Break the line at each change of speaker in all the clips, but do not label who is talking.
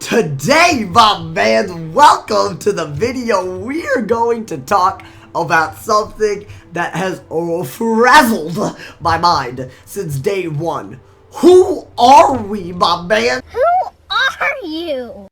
Today, my man, welcome to the video. We are going to talk about something that has frazzled my mind since day one. Who are we, my man?
Who are you?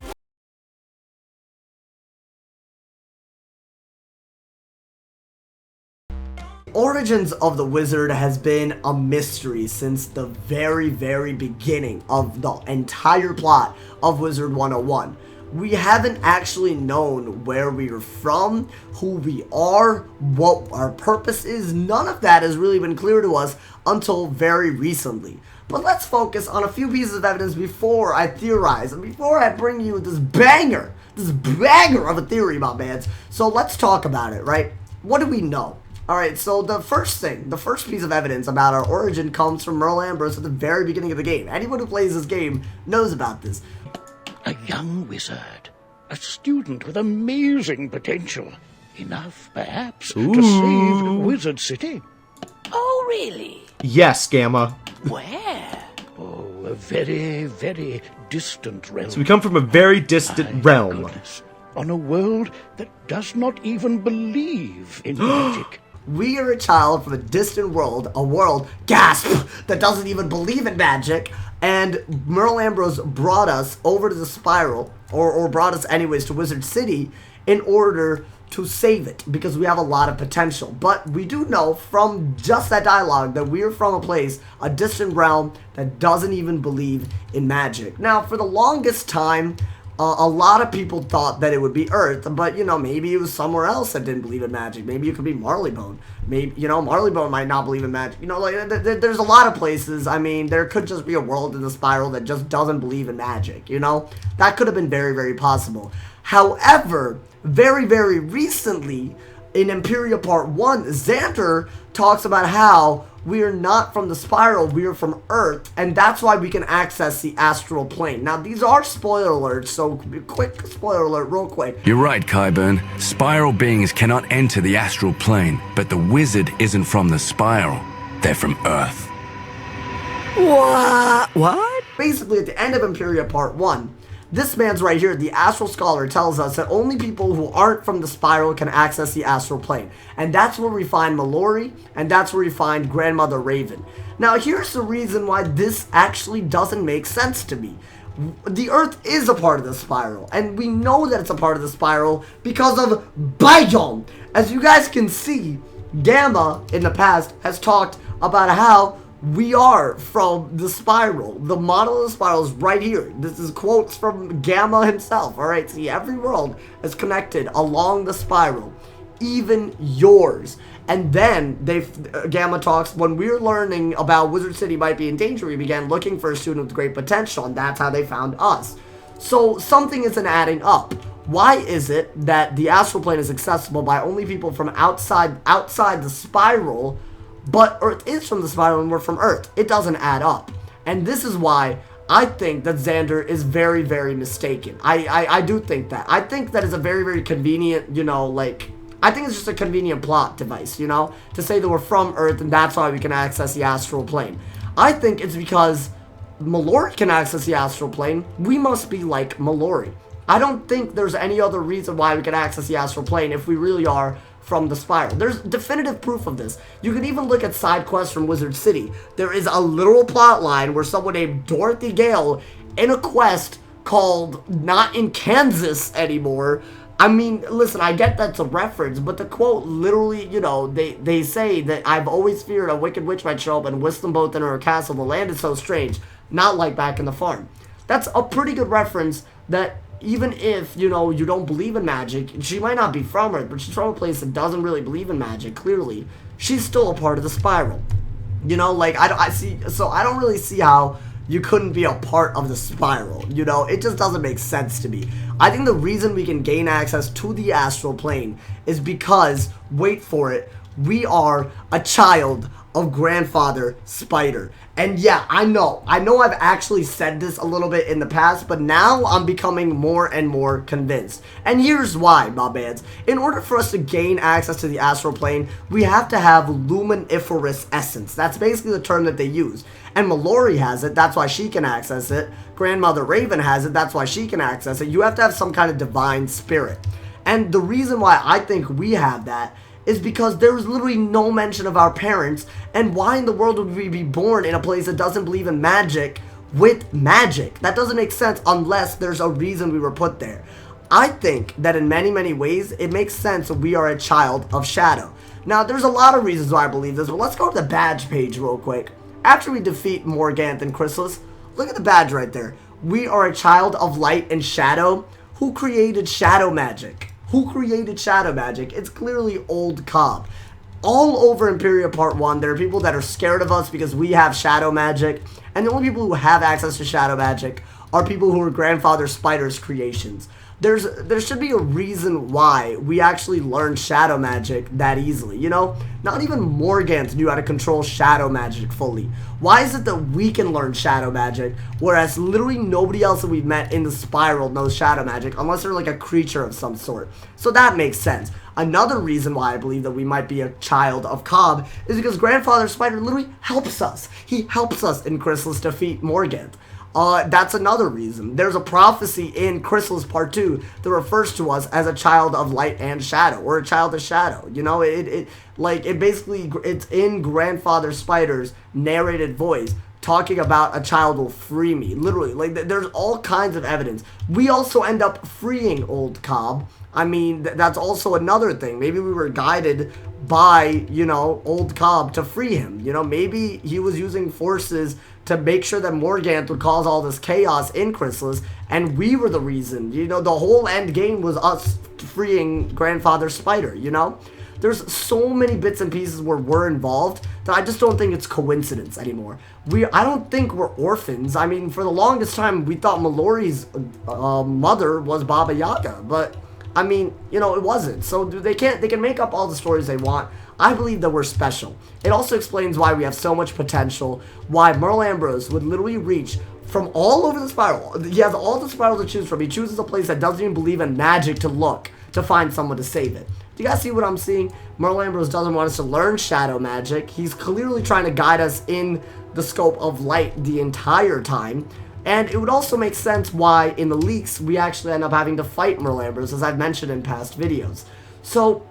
Origins of the Wizard has been a mystery since the very beginning of the entire plot of Wizard101. We haven't actually known where we are from, who we are, what our purpose is. None of that has really been clear to us until very recently. But let's focus on a few pieces of evidence before I theorize and before I bring you this banger of a theory, my man. So let's talk about it, right? What do we know? Alright, so the first piece of evidence about our origin comes from Merle Ambrose at the very beginning of the game. Anyone who plays this game knows about this.
A young wizard, a student with amazing potential. Enough, perhaps, to save Wizard City.
Oh, really?
Yes, Gamma.
Where?
Oh, a very distant realm.
So we come from a very distant realm.
Goodness. On a world that does not even believe in magic.
We are a child from a distant world, a world, gasp, that doesn't even believe in magic, and Merle Ambrose brought us over to the Spiral, or brought us anyways to Wizard City, in order to save it, because we have a lot of potential. But we do know from just that dialogue that we are from a place, a distant realm, that doesn't even believe in magic. Now, for the longest time, a lot of people thought that it would be Earth, but, you know, maybe it was somewhere else that didn't believe in magic. Maybe it could be Marleybone. Maybe, you know, Marleybone might not believe in magic. You know, like, there's a lot of places. I mean, there could just be a world in the Spiral that just doesn't believe in magic, you know? That could have been very possible. However, very recently, in Imperia Part 1, Xander talks about how we are not from the Spiral, we are from Earth, and that's why we can access the astral plane. Now, these are spoiler alerts, so quick spoiler alert, real quick.
You're right, Kyburn. Spiral beings cannot enter the astral plane, but the wizard isn't from the Spiral. They're from Earth.
What?
Basically, at the end of Imperia Part 1, this man's right here, the Astral Scholar, tells us that only people who aren't from the Spiral can access the astral plane. And that's where we find Mallory, and that's where we find Grandmother Raven. Now, here's the reason why this actually doesn't make sense to me. The Earth is a part of the Spiral, and we know that it's a part of the Spiral because of Biome. As you guys can see, Gamma, in the past, has talked about how we are from the Spiral. The model of the Spiral is right here. This is quotes from Gamma himself. Alright, see, every world is connected along the Spiral, even yours. And then Gamma talks, when we were learning about Wizard City might be in danger, we began looking for a student with great potential, and that's how they found us. So something isn't adding up. Why is it that the astral plane is accessible by only people from outside the Spiral, but Earth is from the Spiral and we're from Earth? It doesn't add up. And this is why I think that Xander is very mistaken. I do think that. I think that is a very convenient, you know, like, I think it's just a convenient plot device, you know, to say that we're from Earth and that's why we can access the astral plane. I think it's because Mallory can access the astral plane. We must be like Mallory. I don't think there's any other reason why we can access the astral plane if we really are from the Spiral. There's definitive proof of this. You can even look at side quests from Wizard City. There is a literal plot line where someone named Dorothy Gale in a quest called Not in Kansas Anymore. I mean, listen, I get that's a reference, but the quote literally, you know, they say that I've always feared a wicked witch might show up and whisk them both in her castle. The land is so strange, not like back in the farm. That's a pretty good reference that even if, you know, you don't believe in magic, she might not be from Earth, but she's from a place that doesn't really believe in magic, clearly. She's still a part of the Spiral. You know, like, I don't really see how you couldn't be a part of the Spiral, you know? It just doesn't make sense to me. I think the reason we can gain access to the astral plane is because, wait for it, we are a child of Grandfather Spider. And yeah, I know I've actually said this a little bit in the past, but now I'm becoming more and more convinced. And here's why, my bands. In order for us to gain access to the astral plane, we have to have luminiferous essence. That's basically the term that they use. And Mallory has it, that's why she can access it. Grandmother Raven has it, that's why she can access it. You have to have some kind of divine spirit. And the reason why I think we have that is because there was literally no mention of our parents, and why in the world would we be born in a place that doesn't believe in magic with magic? That doesn't make sense unless there's a reason we were put there. I think that in many, many ways, it makes sense that we are a child of shadow. Now, there's a lot of reasons why I believe this, but let's go to the badge page real quick. After we defeat Morganth and Chrysalis, look at the badge right there. We are a child of light and shadow. Who created shadow magic? Who created shadow magic? It's clearly Old Cobb. All over Imperia Part 1, there are people that are scared of us because we have shadow magic, and the only people who have access to shadow magic are people who are Grandfather Spider's creations. There should be a reason why we actually learned shadow magic that easily, you know? Not even Morganth knew how to control shadow magic fully. Why is it that we can learn shadow magic, whereas literally nobody else that we've met in the Spiral knows shadow magic, unless they're like a creature of some sort? So that makes sense. Another reason why I believe that we might be a child of Cobb is because Grandfather Spider literally helps us. He helps us in Chrysalis defeat Morganth. That's another reason. There's a prophecy in Chrysalis Part 2 that refers to us as a child of light and shadow, or a child of shadow. You know, it's in Grandfather Spider's narrated voice, talking about a child will free me. Literally, like, there's all kinds of evidence. We also end up freeing Old Cobb. I mean, that's also another thing. Maybe we were guided by, you know, Old Cobb to free him. You know, maybe he was using forces to make sure that Morganth would cause all this chaos in Chrysalis, and we were the reason. You know, the whole end game was us freeing Grandfather Spider, you know? There's so many bits and pieces where we're involved that I just don't think it's coincidence anymore. I don't think we're orphans. I mean, for the longest time, we thought Mallory's mother was Baba Yaga, but I mean, you know, it wasn't. So they can make up all the stories they want. I believe that we're special. It also explains why we have so much potential, why Merle Ambrose would literally reach from all over the Spiral. He has all the Spirals to choose from. He chooses a place that doesn't even believe in magic to look to find someone to save it. Do you guys see what I'm seeing? Merle Ambrose doesn't want us to learn shadow magic. He's clearly trying to guide us in the scope of light the entire time. And it would also make sense why, in the leaks, we actually end up having to fight Merle Ambrose, as I've mentioned in past videos. So,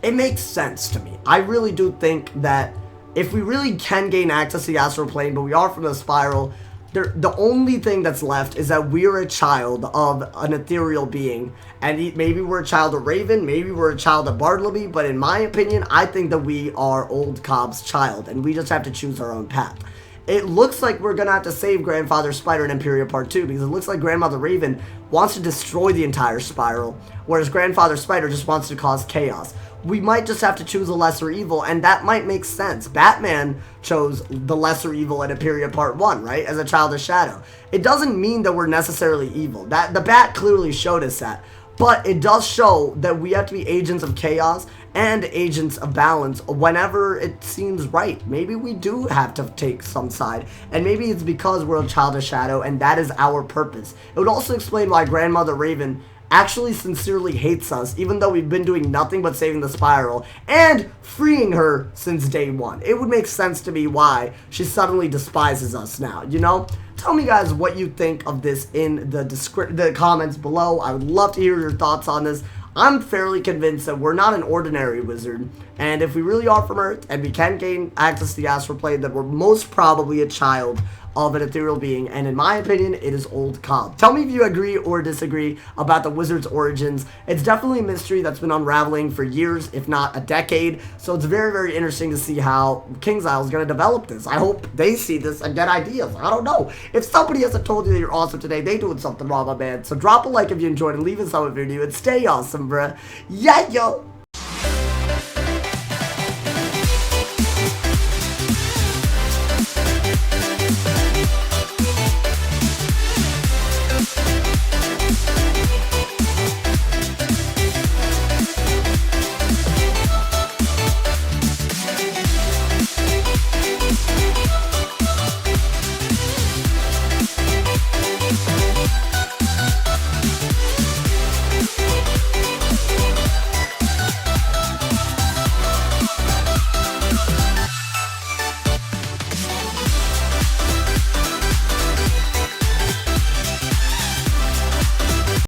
it makes sense to me. I really do think that if we really can gain access to the astral plane, but we are from the Spiral, the only thing that's left is that we're a child of an ethereal being. And maybe we're a child of Raven, maybe we're a child of Bartleby, but in my opinion, I think that we are Old Cobb's child, and we just have to choose our own path. It looks like we're going to have to save Grandfather Spider in Imperia Part 2, because it looks like Grandmother Raven wants to destroy the entire Spiral, whereas Grandfather Spider just wants to cause chaos. We might just have to choose a lesser evil, and that might make sense. Batman chose the lesser evil in Imperia Part 1, right, as a child of shadow. It doesn't mean that we're necessarily evil. The Bat clearly showed us that. But it does show that we have to be agents of chaos and agents of balance whenever it seems right. Maybe we do have to take some side, and maybe it's because we're a child of shadow and that is our purpose. It would also explain why Grandmother Raven actually sincerely hates us, even though we've been doing nothing but saving the Spiral and freeing her since day one. It would make sense to me why she suddenly despises us now, you know? Tell me, guys, what you think of this in the comments below. I would love to hear your thoughts on this. I'm fairly convinced that we're not an ordinary wizard, and if we really are from Earth and we can gain access to the astral plane, then we're most probably a child of an ethereal being, and in my opinion, it is Old Cobb. Tell me if you agree or disagree about the wizard's origins. It's definitely a mystery that's been unraveling for years, if not a decade, so it's very, very interesting to see how KingsIsle is going to develop this. I hope they see this and get ideas. I don't know. If somebody hasn't told you that you're awesome today, they doing something wrong, my man. So drop a like if you enjoyed and leave a comment video and stay awesome, bruh. Yeah, yo!